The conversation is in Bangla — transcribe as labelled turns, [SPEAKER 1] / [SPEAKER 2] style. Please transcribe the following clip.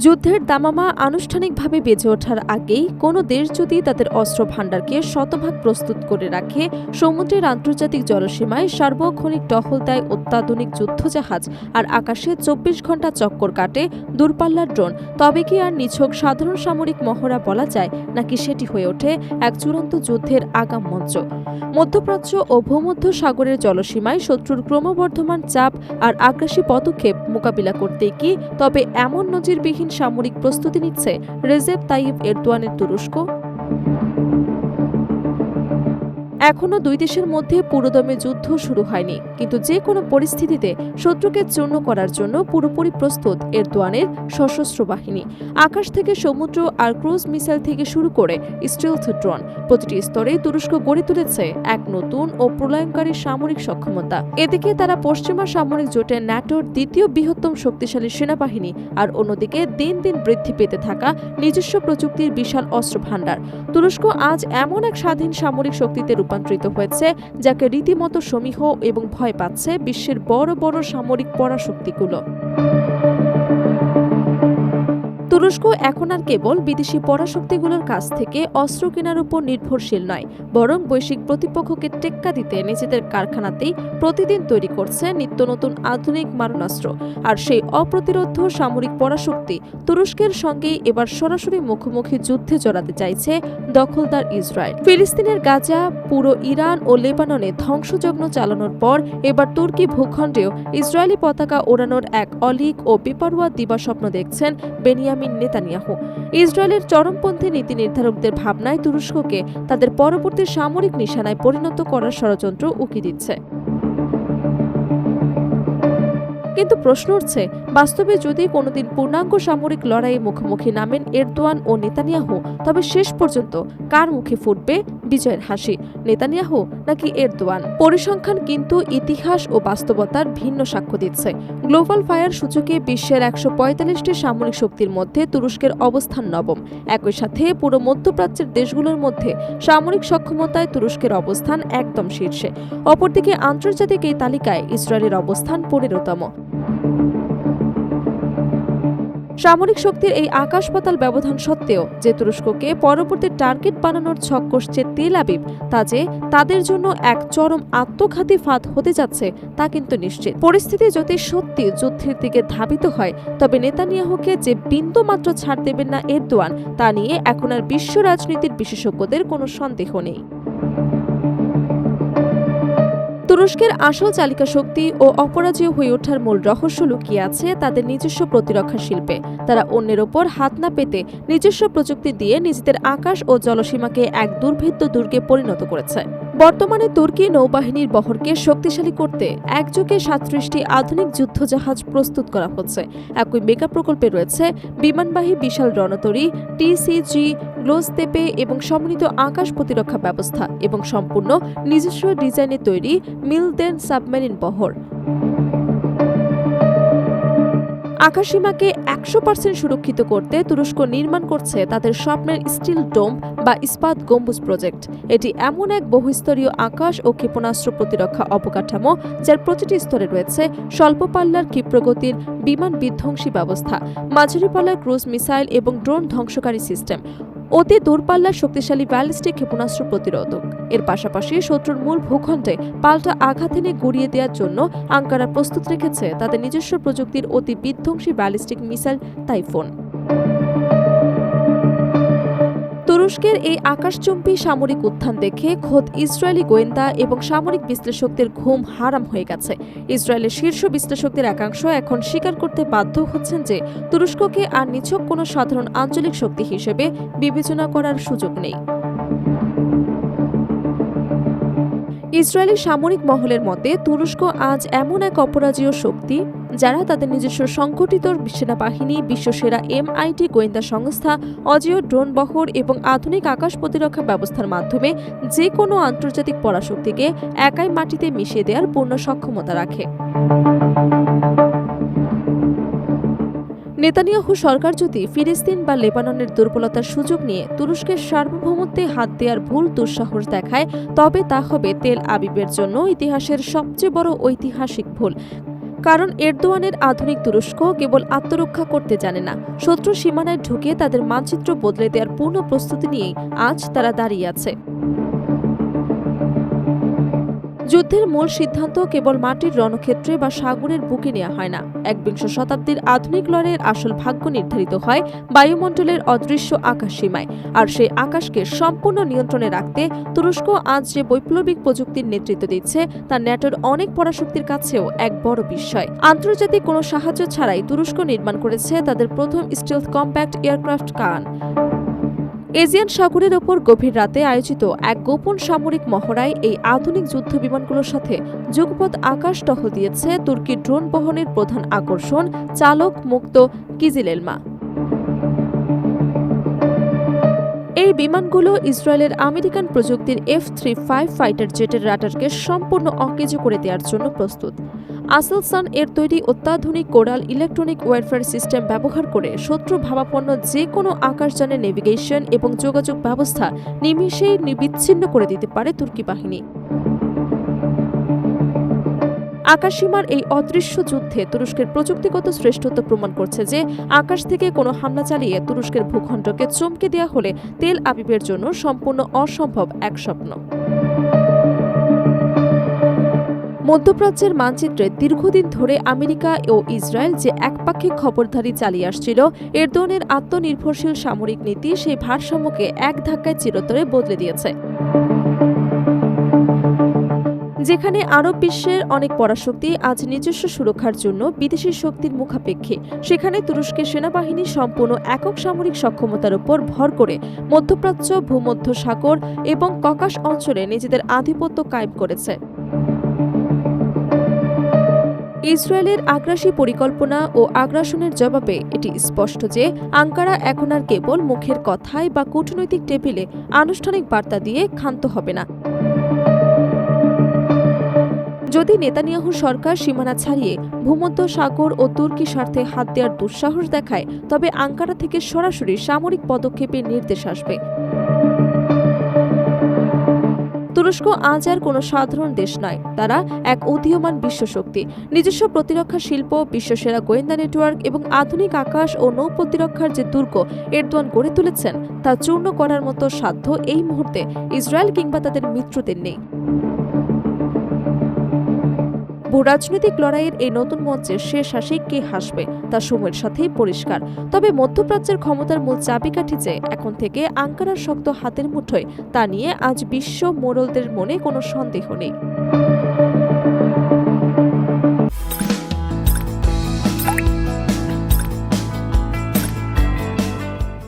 [SPEAKER 1] যুদ্ধের দামামা আনুষ্ঠানিকভাবে বেজে ওঠার আগেই কোনো দেশ যদি তাদের অস্ত্র ভাণ্ডারকে শতভাগ প্রস্তুত করে রাখে, সমুদ্রের আন্তর্জাতিক জলসীমায় সার্বক্ষণিক টহল দেয় অত্যাধুনিক যুদ্ধজাহাজ আর আকাশে ২৪ ঘণ্টা চক্কর কাটে দূরপাল্লার ড্রোন, তবে কি আর নিছক সাধারণ সামরিক মহড়া বলা যায়, নাকি সেটি হয়ে ওঠে এক চূড়ান্ত যুদ্ধের আগাম মঞ্চ? মধ্যপ্রাচ্য ও ভূমধ্য সাগরের জলসীমায় শত্রুর ক্রমবর্ধমান চাপ আর আগ্রাসী পদক্ষেপ মোকাবিলা করতে কি তবে এমন নজিরবিহীন সামরিক প্রস্তুতি নিচ্ছে রেজেপ তাইয়িপ এরদোয়ানের তুরস্ক? এখনও দুই দেশের মধ্যে পুরোদমে যুদ্ধ শুরু হয়নি, কিন্তু যে কোনো পরিস্থিতিতে শত্রুকে চূর্ণ করার জন্য পুরোপুরি প্রস্তুত এরদোয়ানের সশস্ত্র বাহিনী। আকাশ থেকে সমুদ্র আর ক্রুজ মিসাইল থেকে শুরু করে স্টিলথ ড্রোন, প্রতিটি স্তরে তুরস্ক গড়ে তুলেছে এক নতুন ও প্রলয়ঙ্কারী সামরিক সক্ষমতা। এদিকে তারা পশ্চিমা সামরিক জোটে ন্যাটোর দ্বিতীয় বৃহত্তম শক্তিশালী সেনাবাহিনী, আর অন্যদিকে দিন দিন বৃদ্ধি পেতে থাকা নিজস্ব প্রযুক্তির বিশাল অস্ত্র ভাণ্ডার। তুরস্ক আজ এমন এক স্বাধীন সামরিক শক্তিতে রূপান্তরিত হয়েছে যাকে রীতিমতো সমীহ এবং ভয় পাচ্ছে বিশ্বের বড় বড় সামরিক পরাশক্তিগুলো। তুরস্ক এখন আর কেবল বিদেশি পরাশক্তিগুলোর কাছ থেকে অস্ত্র কেনার উপর নির্ভরশীল নয়, বরং বৈশ্বিক প্রতিপক্ষকে টেক্কা দিতে নিজেদের কারখানাতেই প্রতিদিন তৈরি করছে নিত্য নতুন আধুনিক মারণাস্ত্র। আর সেই অপ্রতিরোধ্য সামরিক পরাশক্তি তুরস্কের সঙ্গেই এবার সরাসরি মুখোমুখি যুদ্ধে জড়াতে চাইছে দখলদার ইসরায়েল। ফিলিস্তিনের গাজা, পুরো ইরান ও লেবাননে ধ্বংসযজ্ঞ চালানোর পর এবার তুর্কি ভূখণ্ডেও ইসরায়েলি পতাকা ওড়ানোর এক অলীক ও বেপরোয়া দিবাস্বপ্ন দেখছেন বেনিয়ামিন নেতানিয়াহু। ইসরায়েলের চরমপন্থী নীতি নির্ধারকদের ভাবনায় তুরস্ককে তাদের পরবর্তী সামরিক নিশানায় পরিণত করার ষড়যন্ত্র উকি দিচ্ছে। কিন্তু প্রশ্ন উঠছে, বাস্তবে যদি কোনোদিন পূর্ণাঙ্গ সামরিক লড়াইয়ে মুখোমুখি নামেন এরদোয়ান ও নেতানিয়াহু, তবে শেষ পর্যন্ত কার মুখে ফুটবে বিজয়ের হাসি, নেতানিয়াহু নাকি এরদোয়ান? পরিসংখ্যান কিন্তু ইতিহাস ও বাস্তবতার ভিন্ন সাক্ষ্য দিচ্ছে। গ্লোবাল ফায়ার সূচকে বিশ্বের ১৪৫টি সামরিক শক্তির মধ্যে তুরস্কের অবস্থান নবম। একই সাথে পুরো মধ্যপ্রাচ্যের দেশগুলোর মধ্যে সামরিক সক্ষমতায় তুরস্কের অবস্থান একদম শীর্ষে। অপরদিকে আন্তর্জাতিক এই তালিকায় ইসরায়েলের অবস্থান ১৫তম। সামরিক শক্তির এই আকাশ পাতাল ব্যবধান সত্ত্বেও যে তুরস্ককে পরবর্তী টার্গেট বানানোর ছক কষছে তেল আবিব, তা যে তাদের জন্য এক চরম আত্মঘাতী ফাঁদ হতে যাচ্ছে তা কিন্তু নিশ্চিত। পরিস্থিতি যদি সত্যি যুদ্ধের দিকে ধাবিত হয়, তবে নেতানিয়াহুকে যে বিন্দু মাত্র ছাড় দেবেন না এরদোয়ান, তা নিয়ে এখন আর বিশ্ব রাজনীতির বিশেষজ্ঞদের কোনো সন্দেহ নেই। তুরস্কের আসল চালিকা শক্তি ও অপরাজেয় হয়ে ওঠার মূল রহস্য লুকিয়ে আছে তাদের নিজস্ব প্রতিরক্ষা শিল্পে। তারা অন্যের ওপর হাত না পেতে নিজস্ব প্রযুক্তি দিয়ে নিজেদের আকাশ ও জলসীমাকে এক দুর্ভেদ্য দুর্গে পরিণত করেছে। বর্তমানে তুর্কি নৌবাহিনীর বহরকে শক্তিশালী করতে একযোগে ৩৭টি আধুনিক যুদ্ধজাহাজ প্রস্তুত করা হচ্ছে। একই মেগা প্রকল্পে রয়েছে বিমানবাহী বিশাল রণতরী টিসিজি, গ্লোজতেপে এবং সমন্বিত আকাশ প্রতিরক্ষা ব্যবস্থা এবং সম্পূর্ণ নিজস্ব ডিজাইনে তৈরি মিলদেন সাবমেরিন বহর। আকাশসীমাকে ১০০% সুরক্ষিত করতে তুরস্ক নির্মাণ করছে তাদের স্বপ্নের স্টিল ডোম বা ইস্পাত গম্বুজ প্রজেক্ট। এটি এমন এক বহুস্তরীয় আকাশ ও ক্ষেপণাস্ত্র প্রতিরক্ষা অবকাঠামো যার প্রতিটি স্তরে রয়েছে স্বল্প পাল্লার ক্ষিপ্রগতির বিমান বিধ্বংসী ব্যবস্থা, মাঝারি পাল্লার ক্রুজ মিসাইল এবং ড্রোন ধ্বংসকারী সিস্টেম, অতি দূরপাল্লার শক্তিশালী ব্যালিস্টিক ক্ষেপণাস্ত্র প্রতিরোধক। এর পাশাপাশি শত্রুর মূল ভূখণ্ডে পাল্টা আঘাত এনে গুড়িয়ে দেওয়ার জন্য আঙ্কারা প্রস্তুত রেখেছে তাদের নিজস্ব প্রযুক্তির অতি বিধ্বংসী ব্যালিস্টিক মিসাইল টাইফুন। তুরস্কের এই আকাশচুম্বী সামরিক উত্থান দেখে খোদ ইসরায়েলি গোয়েন্দা এবং সামরিক বিশ্লেষকদের ঘুম হারাম হয়ে গেছে। ইসরায়েলের শীর্ষ বিশ্লেষকদের একাংশ এখন স্বীকার করতে বাধ্য হচ্ছেন যে তুরস্ককে আর নিছক কোনো সাধারণ আঞ্চলিক শক্তি হিসেবে বিবেচনা করার সুযোগ নেই। ইসরায়েলি সামরিক মহলের মতে তুরস্ক আজ এমন এক অপরাজেয় শক্তি যারা তাদের নিজস্ব সংগঠিত সেনাবাহিনী, বিশ্বসেরা MIT গোয়েন্দা সংস্থা, অজেয় ড্রোন বহর এবং আধুনিক আকাশ প্রতিরক্ষা ব্যবস্থার মাধ্যমে যে কোনো আন্তর্জাতিক পরাশক্তিকে একাই মাটিতে মিশিয়ে দেওয়ার পূর্ণ সক্ষমতা রাখে। নেতানিয়াহু সরকার যদি ফিলিস্তিন বা লেবাননের দুর্বলতার সুযোগ নিয়ে তুরস্কের সার্বভৌমত্বে হাত দেওয়ার ভুল দুঃসাহস দেখায়, তবে তা হবে তেল আবিবের জন্য ইতিহাসের সবচেয়ে বড় ঐতিহাসিক ভুল। কারণ এরদোয়ানের আধুনিক তুরস্ক কেবল আত্মরক্ষা করতে জানে না, শত্রু সীমানায় ঢুকে তাদের মানচিত্র বদলে দেওয়ার পূর্ণ প্রস্তুতি নিয়েই আজ তারা দাঁড়িয়ে আছে। যুদ্ধের মূল সিদ্ধান্ত কেবল মাটির রণক্ষেত্রে বা সাগরের বুকে নেওয়া হয় না। একবিংশ শতাব্দীর আধুনিক লড়াইয়ের আসল ভাগ্য নির্ধারিত হয় বায়ুমণ্ডলের অদৃশ্য আকাশ সীমায়। আর সেই আকাশকে সম্পূর্ণ নিয়ন্ত্রণে রাখতে তুরস্ক আজ যে বৈপ্লবিক প্রযুক্তির নেতৃত্ব দিচ্ছে তা ন্যাটোর অনেক পরাশক্তির কাছেও এক বড় বিস্ময়। আন্তর্জাতিক কোনো সাহায্য ছাড়াই তুরস্ক নির্মাণ করেছে তাদের প্রথম স্টিলথ কম্প্যাক্ট এয়ারক্রাফট কান। এজিয়ান সাগরের ওপর গভীর রাতে আয়োজিত এক গোপন সামরিক মহড়ায় এই আধুনিক যুদ্ধ বিমানগুলোর সাথে যুগপৎ আকাশ টহল দিয়েছে তুর্কির ড্রোন বহনের প্রধান আকর্ষণ চালক মুক্ত কিজিল এলমা। এই বিমানগুলো ইসরায়েলের আমেরিকান প্রযুক্তির F-35 ফাইটার জেটের রাডারকে সম্পূর্ণ অকেজো করে দেওয়ার জন্য প্রস্তুত। আসেলসান এর তৈরি অত্যাধুনিক কোরাল ইলেকট্রনিক ওয়ারফেয়ার সিস্টেম ব্যবহার করে শত্রু ভাবাপন্ন যে কোনো আকাশযানের নেভিগেশন এবং যোগাযোগ ব্যবস্থা নিমেষেই বিচ্ছিন্ন করে দিতে পারে তুর্কি বাহিনী। আকাশসীমার এই অদৃশ্য যুদ্ধে তুরস্কের প্রযুক্তিগত শ্রেষ্ঠত্ব প্রমাণ করছে যে আকাশ থেকে কোনো হামলা চালিয়ে তুরস্কের ভূখণ্ডকে চমকে দেওয়া হলে তেল আবিবের জন্য সম্পূর্ণ অসম্ভব এক স্বপ্ন। মধ্যপ্রাচ্যের মানচিত্রে দীর্ঘদিন ধরে আমেরিকা ও ইসরায়েল যে একপাক্ষিক খবরদারি চালিয়ে আসছিল, এরদোয়ানের আত্মনির্ভরশীল সামরিক নীতি সেই ভারসাম্যকে এক ধাক্কায় চিরতরে বদলে দিয়েছে। যেখানে আরব বিশ্বের অনেক পরাশক্তি আজ নিজস্ব সুরক্ষার জন্য বিদেশি শক্তির মুখাপেক্ষী, সেখানে তুরস্কের সেনাবাহিনী সম্পূর্ণ একক সামরিক সক্ষমতার উপর ভর করে মধ্যপ্রাচ্য, ভূমধ্য সাগর এবং ককাস অঞ্চলে নিজেদের আধিপত্য কায়েম করেছে। ইসরায়েলের আগ্রাসী পরিকল্পনা ও আগ্রাসনের জবাবে এটি স্পষ্ট যে আঙ্কারা এখন আর কেবল মুখের কথায় বা কূটনৈতিক টেবিলে আনুষ্ঠানিক বার্তা দিয়ে ক্ষান্ত হবে না। যদি নেতানিয়াহু সরকার সীমানা ছাড়িয়ে ভূমধ্য সাগর ও তুর্কি স্বার্থে হাত দেওয়ার দুঃসাহস দেখায়, তবে আঙ্কারা থেকে সরাসরি সামরিক পদক্ষেপের নির্দেশ আসবে। তুরস্ক আজ আর কোনো সাধারণ দেশ নয়, তারা এক উদীয়মান বিশ্বশক্তি। নিজস্ব প্রতিরক্ষা শিল্প, বিশ্বসেরা গোয়েন্দা নেটওয়ার্ক এবং আধুনিক আকাশ ও নৌ প্রতিরক্ষার যে দুর্গ এরদোয়ান গড়ে তুলেছেন তা চূর্ণ করার মতো সাধ্য এই মুহূর্তে ইসরায়েল কিংবা তাদের মিত্রদের নেই। ভূরাজনৈতিক লড়াইয়ের এই নতুন মঞ্চে শেষ হাসি কে হাসবে তা সময়ের সাথেই পরিষ্কার। তবে মধ্যপ্রাচ্যের ক্ষমতার মূল চাবিকাঠি যে এখন থেকে আঙ্কারার শক্ত হাতের মুঠোয়, তা নিয়ে আজ বিশ্ব মোড়লদের মনে কোনো সন্দেহ নেই।